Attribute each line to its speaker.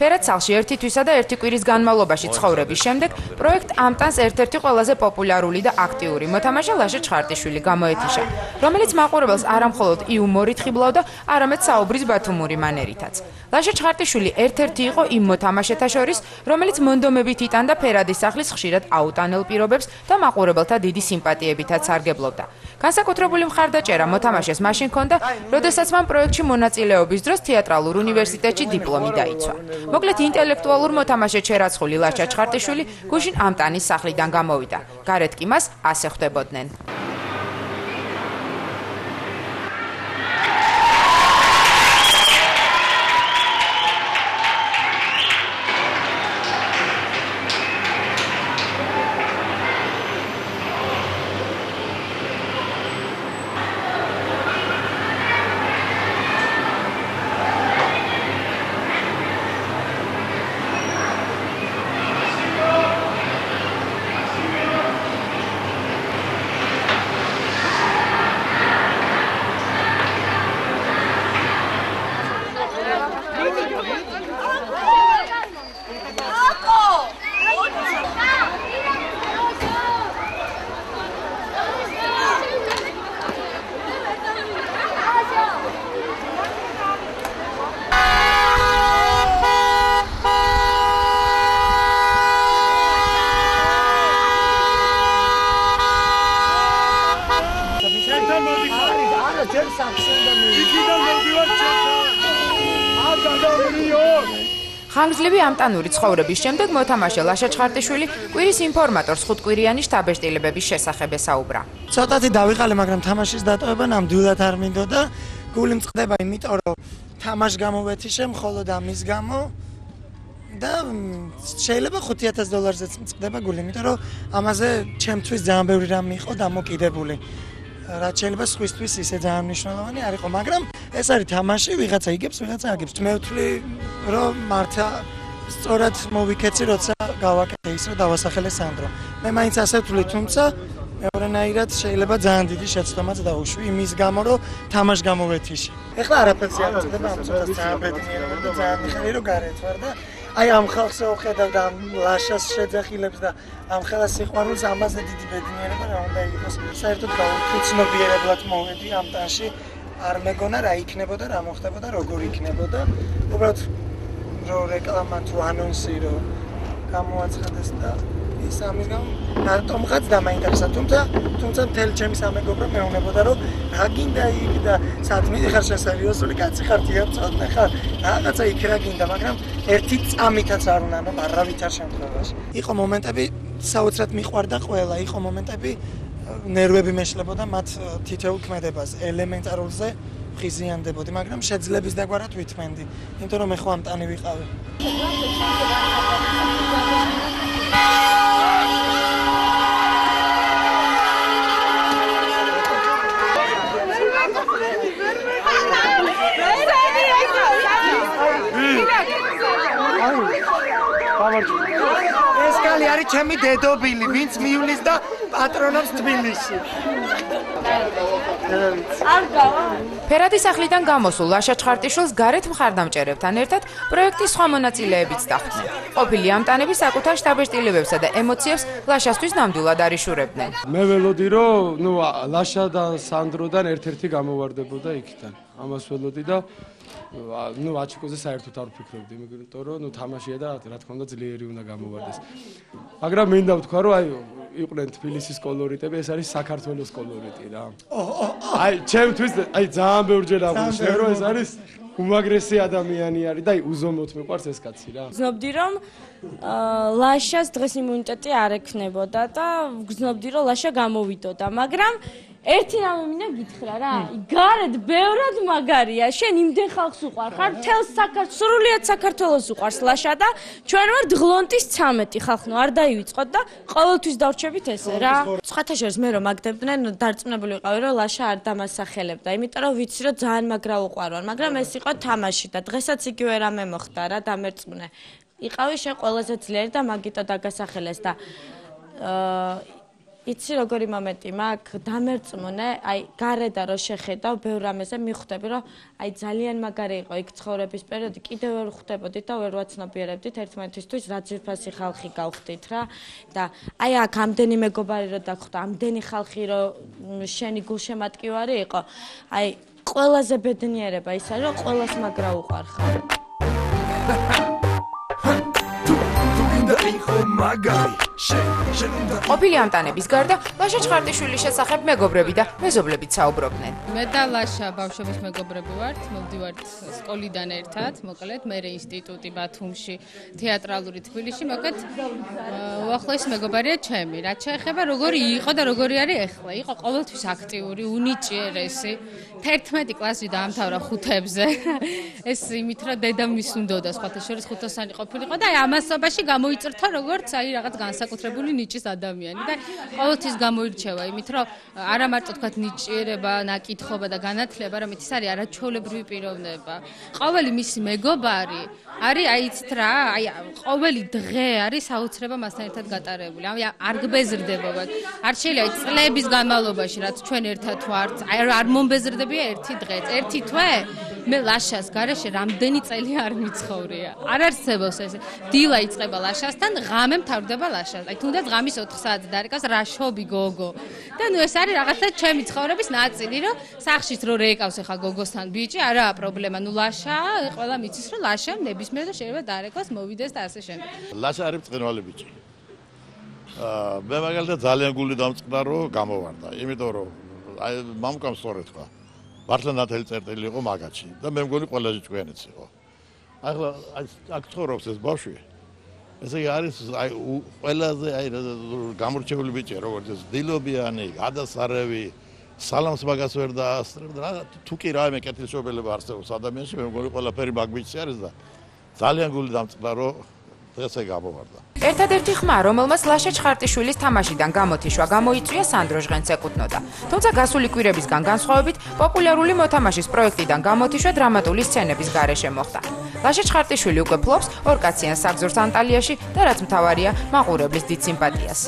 Speaker 1: ფერაცალში ერთი თვისა და ერთი კვირის განმავლობაში ცხოვრების შემდეგ პროექტ ამტანს ერთ-ერთი ყველაზე პოპულარული და აქტიური მოთამაშე ლაშა ჩხარტიშვილი გამოეთიშა, რომელიც მაყურებელს არამხოლოდ იუმორით ხიბლავდა, არამედ საუბრის ბათუმური მანერითაც. ლაშა ჩხარტიშვილი ერთ-ერთი იყო იმ მოთამაშეთა შორის, რომელიც მონდომებით იტანდა ფერადის სახლის ხშირად აუტანელ პირობებს და მაყურებელთა დიდი სიმპათიებითაც სარგებლობდა. განსაკუთრებული მხარდაჭერა მოთამაშეს მაშინ ჰქონდა, როდესაც მან პროექტში მონაწილეობის დროს თეატრალურ უნივერსიტეტში დიპლომი დაიცვა. მოკლედ ინტელექტუალურ მოთამაშე ჩერაცხული ლაშა ჩხარტიშვილი გუშინ ამტანის სახლიდან გამოვიდა. გარეთ კი მას ასე ხვდებოდნენ. ხანგრძლივი ამტანური ცხოვრების შემდეგ მოთამაშე ლაშა ჩხარტიშვილი კვირის ინფორმატორს ხუთკვირიანი შთაბეჭდილებების შესახებ ესაუბრა.
Speaker 2: ცოტათი დავიყალე, მაგრამ თამაშის დატოვება ნამდვილად არ მინდოდა. გული მწყდება, იმიტომ რომ თამაშ გამოვეთიშე მხოლოდ ამის გამო და შეიძლება $5000-ზეც მწყდება გული, იმიტომ რომ ამაზე ჩემთვის ძალიან ბევრი რამ იყო დამოკიდებული. რაც შეიძლება სხვისთვის ისე ძალიან მნიშვნელოვანი არ იყო, მაგრამ ეს არის თამაში, ვიღაცა იგებს, ვიღაცა აგებს. მე ვთვლი, რომ მართა სწორად მოვიქეცი, როცა გავაკეთე ის, რომ დავასახელე სანდრო. მე მაინც ასე ვთვლი, თუმცა მეორენაირად შეიძლება ძალიან დიდი შეცდომაც დაუშვი იმის გამო, რომ თამაშ გამოვეთიშე. ეხლა არაფერს არ მწყდება, ამ ცოტას ძალიან ბედნიერია და ძალიან მიხარი რომ გარეთ ვარ და აი ამ ხალხს ვხედავ და ამ ლაშას შეძახილებს და ამ ხელას სიყვარულს ამაზე დიდი ბედნიერება რა უნდა იყოს. საერთოდ გავუცნობიერებლად მოვედი ამ ტანში. არ მეგონა რა იქნებოდა, რა მოხდებოდა, როგორ იქნებოდა. უბრალოდ რომ რეკლამა თუ ანონსი რომ გამოაცხადეს და ის ამის გამო რატომღაც დამაინტერესა, თუმცა მთელი ჩემი სამეგობრო მეუბნებოდა რომ რა გინდა იქ და სად მიდიხარ შენ სერიოზული კაცი ხარ, თიაბწოდნე ხარ, რაღაცა იქ რა გინდა, მაგრამ ერთი წამითაც არ უნდა, რომ არავითარ შემთხვევაში. იყო მომენტები, საოცრად მიყვარდა ყველა, იყო მომენტები ნერვები მეშლებოდა მათ თითოეულ ქმედებაზე, ელემენტარულზე ხიზიანდებოდი, მაგრამ შეძლების დაგვარად ვითმენდი, იმიტომ რომ მე ხო ამტანი ვიყავი. ეს კალი არის ჩემი დედობილი, ვინც მიulis და პატრონობს თბილისში.
Speaker 1: ფერადის სახლიდან გამოსულ ლაშა ჩხარტიშვილს გარეთ მხარდამჭერებთან ერთად პროექტის სხვა მონაწილეებიც დახვდნენ. ყოფილი ამტანები საკუთარ შთაბეჭდილებებსა და ემოციებს ლაშასთვის ნამდვილად არიშურებდნენ.
Speaker 3: მე ველოდი, რომ ლაშა და სანდროდან ერთ-ერთი გამოვარდებოდა იქიდან. ამას ველოდი და აჩიკოზე საერთოდ არ ვფიქრობდი, იმიტომ რომ თამაშია და რა თქმა უნდა ძლიერი უნდა გამოვარდეს. მაგრამ მინდა ვთქვა, რომ აი იყვნენ თბილისის კოლორიტები, ეს არის საქართველოს კოლორიტი რა. აი ჩემთვის აი ძალიან ბევრჯერ აღვნიშნე, რომ ეს არის უმაგრესი ადამიანი არის და აი უზომოდ მიყვარს ეს კაცი რა.
Speaker 4: გზნობდი რომ ლაშას დღეს იმუნიტეტი არ ექნებოდა და გზნობდი რომ ლაშა გამოვიდოდა, მაგრამ ერთი რამე მინდა გითხრა რა, გარეთ ბევრად მაგარია, შენ იმდენ ხალხს უყვარ ხარ, მთელ სრულიად საქართველოს უყვარს ლაშა და ჩვენ ვართ ღლონტის 13 ხალხნო, არ დაივიწყოთ და ყოველთვის დავრჩებით ესე რა. სხვათა შორის მე რომ მაგდებდნენ, დარწმუნებული ვიყავი რომ ლაშა არ დამასახელებდა, იმიტომ რომ ვიცი რომ ძალიან მაგრა უყვარვარ, მაგრამ ეს იყო თამაში და დღესაც იგივე რამე მოხდა რა, დამერწმუნე. იყავი შენ ყველაზე ძლიერი და მაგიტო დაგასახელეს და იცი როგორი მომენტი მაქვს, დამერწმუნე, აი გარედან რო შეხედავ ბევრ რამეზე მიხვდები, რომ აი ძალიან მაგარი იყო იქ ცხოვრების პერიოდი, კიდევ ვერ ხვდებოდით და ვერ ვაცნობიერებდით ერთმანეთისთვის, რა ძვირფასი ხალხი გავხდით რა და აი აქ ამდენი მეგობარი რო დაგხვდა, ამდენი ხალხი რო შენი გულშემატკივარი იყო, აი ყველაზე ბედნიერება ის არის, რომ ყველას მაგრა უყვარხარ.
Speaker 1: ყოფილი ამტანების გარდა ლაშა ჩხარტიშვილის შესახებ მეგობრები და მეზობლებიც საუბრობდნენ.
Speaker 5: მე და ლაშა ბავშვობის მეგობრები ვართ, მოვდივართ სკოლიდან ერთად, მოკლედ მე ინსტიტუტი ბათუმში, თეატრალური თბილისში, მოკლედ უახლოესი მეგობარია ჩემი. რაც შეეხება როგორი იყო და როგორი არის ახლა. იყო ყოველთვის აქტიური, უნიჭიერესი. 11 კლასი დაამთავრა ხუთებზე. ეს იმით რომ დედამ მის უნდოდა სხვათა შორის ხუთოსანი ყოფილიყო და აი ამასობაში გამოიწრთა როგორც აი რაღაც განსაკუთრებული ნიჭის ადამიანი და ყოველთვის გამოირჩევა იმით რომ არა მარტო თქვა ნიჭიერება, ნაკითხობა და განათლება, არამედ ის არის არაჩვეულებრივი პიროვნება. ყოველი მისი მეგობარი არის აი იცით რა, აი ყოველი დღე არის საოცრება მასთან ერთად გატარებული. აი არ გბეზრდებოდათ. არ შეიძლება წლების განმავლობაში რაც ჩვენ ერთად ვართ, აი არ მომბეზრდებია ერთი დღეც, ერთი თვე. მე ლაშას გარეშე რამდენი წელი არ მიცხოვრია. არ არსებობს ეს. დილა იწყება ლაშასთან, ღამე მთავრდება ლაშას. აი თუნდაც ღამის 4 საათზე დარეკას რა შობი გოგო. და ნუ ეს არის რაღაცა ჩემი ცხოვრების ნაწილი, რომ სახშიც რო რეეკავს ახლა გოგოსთან ბიჭი, არაა პრობლემა. ნუ ლაშა, ყველა მიცის რომ ლაშა ნებისმიერ და შეიძლება დარეკოს, მოვიდეს და ასე შემდეგ.
Speaker 6: ლაშა არის ბრწყინვალე ბიჭი. მე მაგალითად ძალიან გული დამწყდა რომ გამოვარდა, იმიტომ რომ აი მამკამ სწორედ თქვა. მართლა ნათელი წერტილი იყო მაგაჩი და მე მგონი ყველაზე ჭკვიანიც იყო. ახლა აქ ცხოვრობს ეს ბავშვი. ესე იგი არის აი ყველაზე აი გამორჩეული ბიჭია, როგორც ეს დილობიანი, გადასარევი, სალამს მაგას ვერ დაასწრებდა. რა თუ კი რაიმე კეთილშობილება არსებობს ადამიანში, მე მგონი ყველაფერი მაგ ბიჭი არის და ძალიან გული დამწყდა რომ დღესე გამოვარდა.
Speaker 1: ერთადერთი ხმა, რომელმაც ლაშა ჩხარტიშვილის თამაშიდან გამოთიშვა გამოიწვია, სანდრო ჟღენც ეკუთვნოდა. თუმცა გასული კვირებისგან განსხვავებით, პოპულარული მოთამაშის პროექტიდან გამოთიშვა დრამატული სცენების გარეშე მოხდა. ლაშა ჩხარტიშვილი უკვე ფლობს ორკაციან საგზურს ანტალიაში და რაც მთავარია, მაყურებლის დიდ სიმპათიას.